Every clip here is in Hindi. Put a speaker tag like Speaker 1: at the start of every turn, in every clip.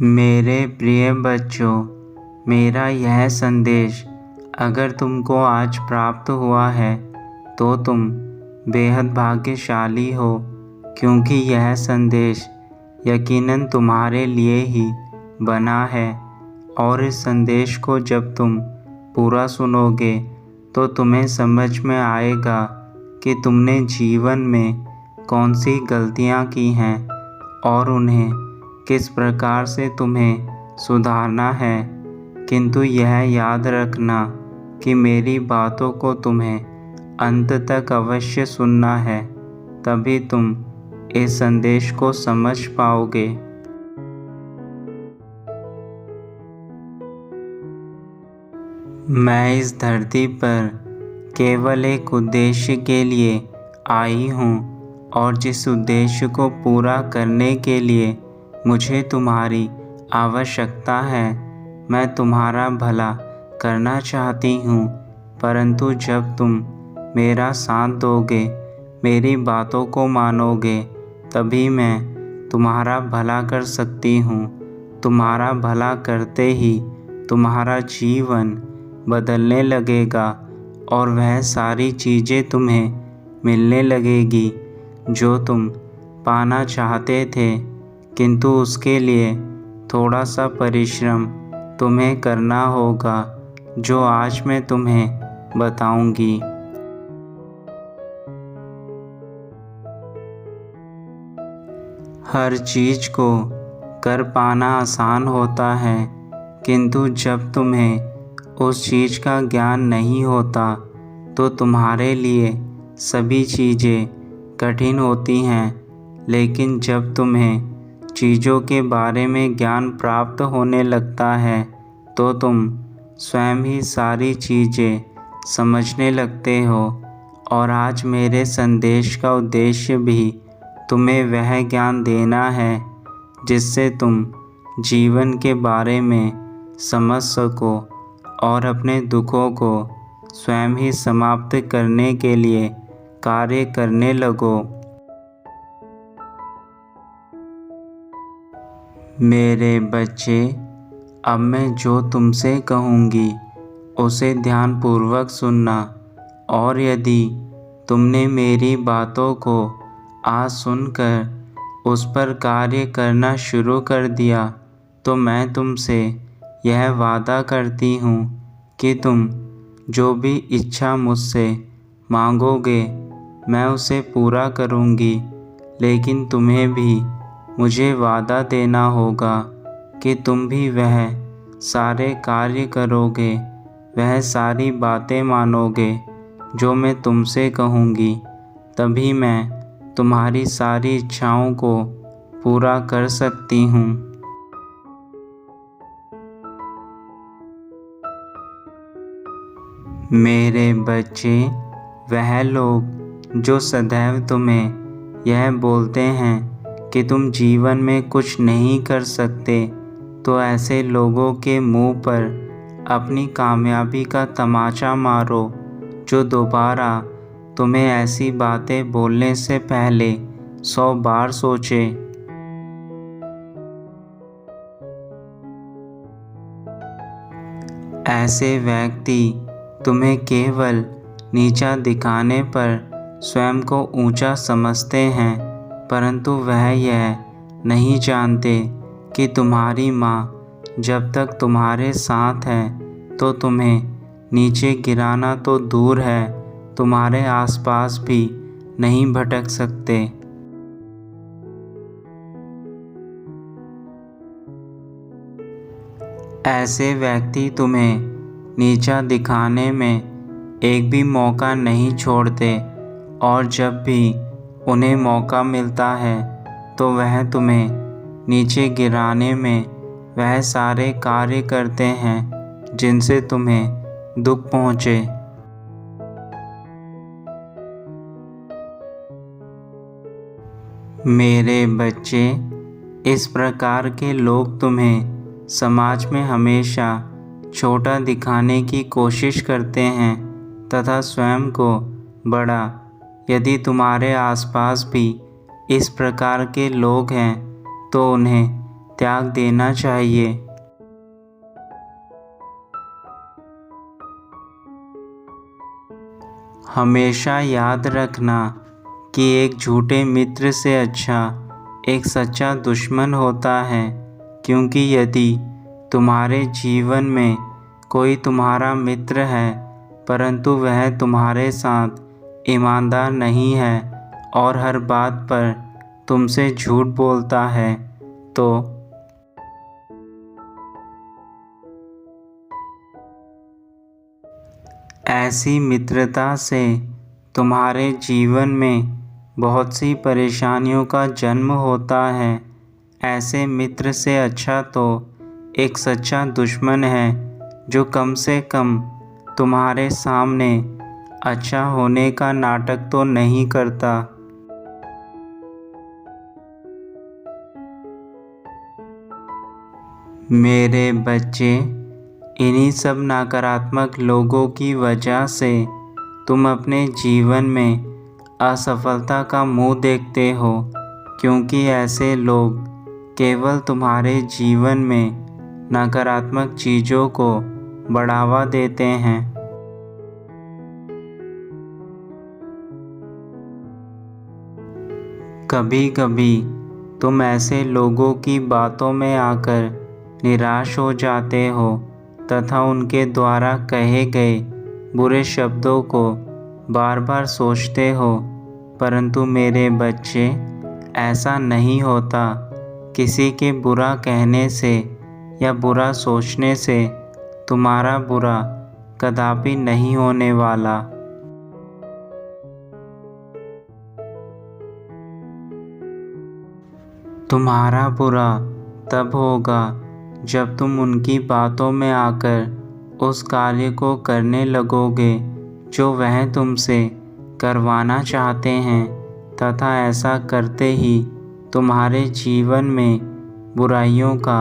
Speaker 1: मेरे प्रिय बच्चों, मेरा यह संदेश अगर तुमको आज प्राप्त हुआ है तो तुम बेहद भाग्यशाली हो, क्योंकि यह संदेश यकीनन तुम्हारे लिए ही बना है। और इस संदेश को जब तुम पूरा सुनोगे तो तुम्हें समझ में आएगा कि तुमने जीवन में कौन सी गलतियाँ की हैं और उन्हें किस प्रकार से तुम्हें सुधारना है। किंतु यह याद रखना कि मेरी बातों को तुम्हें अंत तक अवश्य सुनना है, तभी तुम इस संदेश को समझ पाओगे। मैं इस धरती पर केवल एक उद्देश्य के लिए आई हूँ, और जिस उद्देश्य को पूरा करने के लिए मुझे तुम्हारी आवश्यकता है। मैं तुम्हारा भला करना चाहती हूँ, परंतु जब तुम मेरा साथ दोगे, मेरी बातों को मानोगे, तभी मैं तुम्हारा भला कर सकती हूँ। तुम्हारा भला करते ही तुम्हारा जीवन बदलने लगेगा और वह सारी चीज़ें तुम्हें मिलने लगेगी जो तुम पाना चाहते थे, किंतु उसके लिए थोड़ा सा परिश्रम तुम्हें करना होगा, जो आज मैं तुम्हें बताऊंगी। हर चीज़ को कर पाना आसान होता है, किंतु जब तुम्हें उस चीज़ का ज्ञान नहीं होता तो तुम्हारे लिए सभी चीज़ें कठिन होती हैं। लेकिन जब तुम्हें चीज़ों के बारे में ज्ञान प्राप्त होने लगता है तो तुम स्वयं ही सारी चीज़ें समझने लगते हो। और आज मेरे संदेश का उद्देश्य भी तुम्हें वह ज्ञान देना है जिससे तुम जीवन के बारे में समझ सको और अपने दुखों को स्वयं ही समाप्त करने के लिए कार्य करने लगो। मेरे बच्चे, अब मैं जो तुमसे कहूँगी उसे ध्यानपूर्वक सुनना, और यदि तुमने मेरी बातों को आज सुनकर उस पर कार्य करना शुरू कर दिया तो मैं तुमसे यह वादा करती हूँ कि तुम जो भी इच्छा मुझसे मांगोगे मैं उसे पूरा करूँगी। लेकिन तुम्हें भी मुझे वादा देना होगा कि तुम भी वह सारे कार्य करोगे, वह सारी बातें मानोगे जो मैं तुमसे कहूँगी, तभी मैं तुम्हारी सारी इच्छाओं को पूरा कर सकती हूँ। मेरे बच्चे, वह लोग जो सदैव तुम्हें यह बोलते हैं कि तुम जीवन में कुछ नहीं कर सकते, तो ऐसे लोगों के मुंह पर अपनी कामयाबी का तमाचा मारो, जो दोबारा तुम्हें ऐसी बातें बोलने से पहले 100 बार सोचे। ऐसे व्यक्ति तुम्हें केवल नीचा दिखाने पर स्वयं को ऊंचा समझते हैं, परंतु वह यह नहीं जानते कि तुम्हारी माँ जब तक तुम्हारे साथ है तो तुम्हें नीचे गिराना तो दूर है, तुम्हारे आसपास भी नहीं भटक सकते। ऐसे व्यक्ति तुम्हें नीचा दिखाने में एक भी मौका नहीं छोड़ते, और जब भी उन्हें मौका मिलता है तो वह तुम्हें नीचे गिराने में वह सारे कार्य करते हैं जिनसे तुम्हें दुख पहुँचे। मेरे बच्चे, इस प्रकार के लोग तुम्हें समाज में हमेशा छोटा दिखाने की कोशिश करते हैं तथा स्वयं को बड़ा। यदि तुम्हारे आसपास भी इस प्रकार के लोग हैं तो उन्हें त्याग देना चाहिए। हमेशा याद रखना कि एक झूठे मित्र से अच्छा एक सच्चा दुश्मन होता है, क्योंकि यदि तुम्हारे जीवन में कोई तुम्हारा मित्र है परंतु वह तुम्हारे साथ ईमानदार नहीं है और हर बात पर तुमसे झूठ बोलता है, तो ऐसी मित्रता से तुम्हारे जीवन में बहुत सी परेशानियों का जन्म होता है। ऐसे मित्र से अच्छा तो एक सच्चा दुश्मन है जो कम से कम तुम्हारे सामने अच्छा होने का नाटक तो नहीं करता। मेरे बच्चे, इन्हीं सब नकारात्मक लोगों की वजह से तुम अपने जीवन में असफलता का मुंह देखते हो, क्योंकि ऐसे लोग केवल तुम्हारे जीवन में नकारात्मक चीज़ों को बढ़ावा देते हैं। कभी कभी तुम ऐसे लोगों की बातों में आकर निराश हो जाते हो तथा उनके द्वारा कहे गए बुरे शब्दों को बार बार सोचते हो, परंतु मेरे बच्चे, ऐसा नहीं होता। किसी के बुरा कहने से या बुरा सोचने से तुम्हारा बुरा कदापि नहीं होने वाला। तुम्हारा बुरा तब होगा जब तुम उनकी बातों में आकर उस कार्य को करने लगोगे जो वह तुमसे करवाना चाहते हैं, तथा ऐसा करते ही तुम्हारे जीवन में बुराइयों का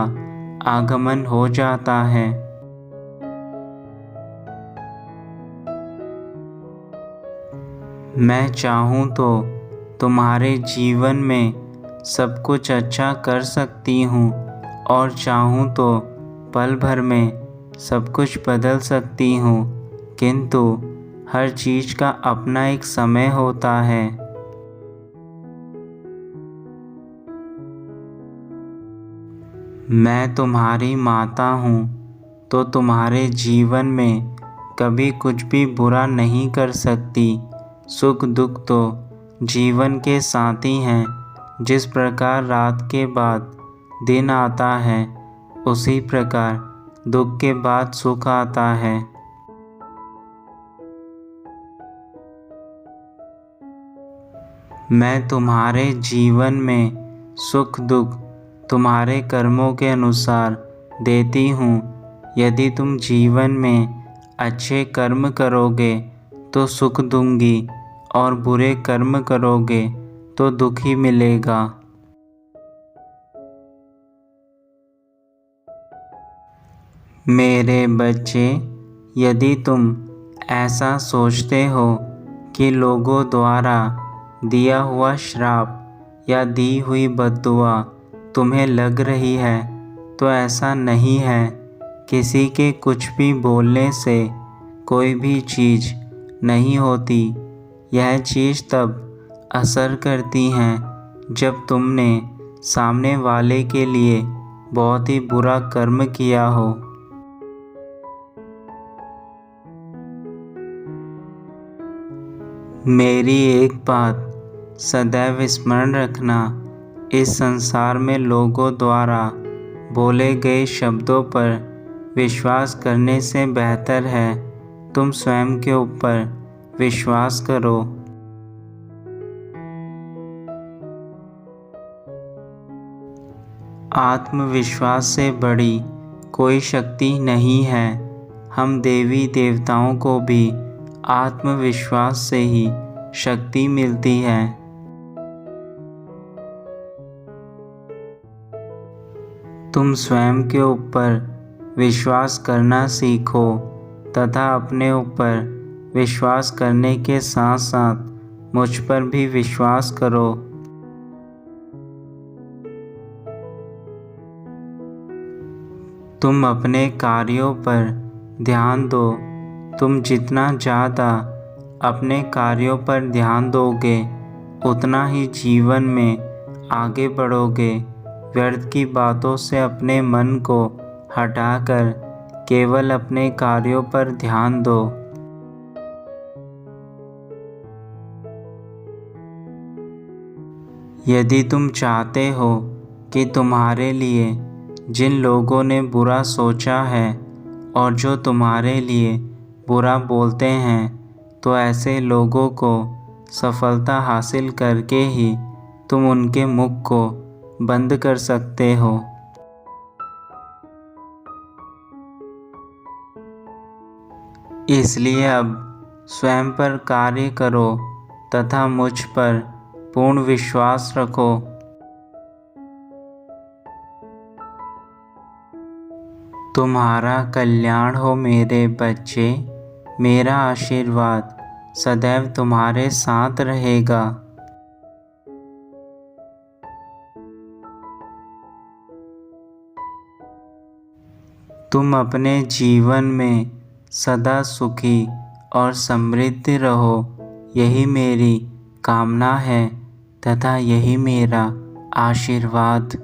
Speaker 1: आगमन हो जाता है। मैं चाहूँ तो तुम्हारे जीवन में सब कुछ अच्छा कर सकती हूँ और चाहूँ तो पल भर में सब कुछ बदल सकती हूँ, किंतु हर चीज़ का अपना एक समय होता है। मैं तुम्हारी माता हूँ तो तुम्हारे जीवन में कभी कुछ भी बुरा नहीं कर सकती। सुख दुख तो जीवन के साथी हैं। जिस प्रकार रात के बाद दिन आता है, उसी प्रकार दुख के बाद सुख आता है। मैं तुम्हारे जीवन में सुख दुख तुम्हारे कर्मों के अनुसार देती हूँ। यदि तुम जीवन में अच्छे कर्म करोगे तो सुख दूंगी और बुरे कर्म करोगे तो दुख ही मिलेगा। मेरे बच्चे, यदि तुम ऐसा सोचते हो कि लोगों द्वारा दिया हुआ श्राप या दी हुई बद्दुआ तुम्हें लग रही है, तो ऐसा नहीं है। किसी के कुछ भी बोलने से कोई भी चीज़ नहीं होती। यह चीज़ तब असर करती हैं जब तुमने सामने वाले के लिए बहुत ही बुरा कर्म किया हो। मेरी एक बात सदैव स्मरण रखना, इस संसार में लोगों द्वारा बोले गए शब्दों पर विश्वास करने से बेहतर है तुम स्वयं के ऊपर विश्वास करो। आत्मविश्वास से बड़ी कोई शक्ति नहीं है। हम देवी देवताओं को भी आत्मविश्वास से ही शक्ति मिलती है। तुम स्वयं के ऊपर विश्वास करना सीखो तथा अपने ऊपर विश्वास करने के साथ साथ मुझ पर भी विश्वास करो। तुम अपने कार्यों पर ध्यान दो। तुम जितना ज़्यादा अपने कार्यों पर ध्यान दोगे उतना ही जीवन में आगे बढ़ोगे। व्यर्थ की बातों से अपने मन को हटाकर केवल अपने कार्यों पर ध्यान दो। यदि तुम चाहते हो कि तुम्हारे लिए जिन लोगों ने बुरा सोचा है और जो तुम्हारे लिए बुरा बोलते हैं, तो ऐसे लोगों को सफलता हासिल करके ही तुम उनके मुख को बंद कर सकते हो। इसलिए अब स्वयं पर कार्य करो तथा मुझ पर पूर्ण विश्वास रखो। तुम्हारा कल्याण हो मेरे बच्चे। मेरा आशीर्वाद सदैव तुम्हारे साथ रहेगा। तुम अपने जीवन में सदा सुखी और समृद्ध रहो, यही मेरी कामना है तथा यही मेरा आशीर्वाद।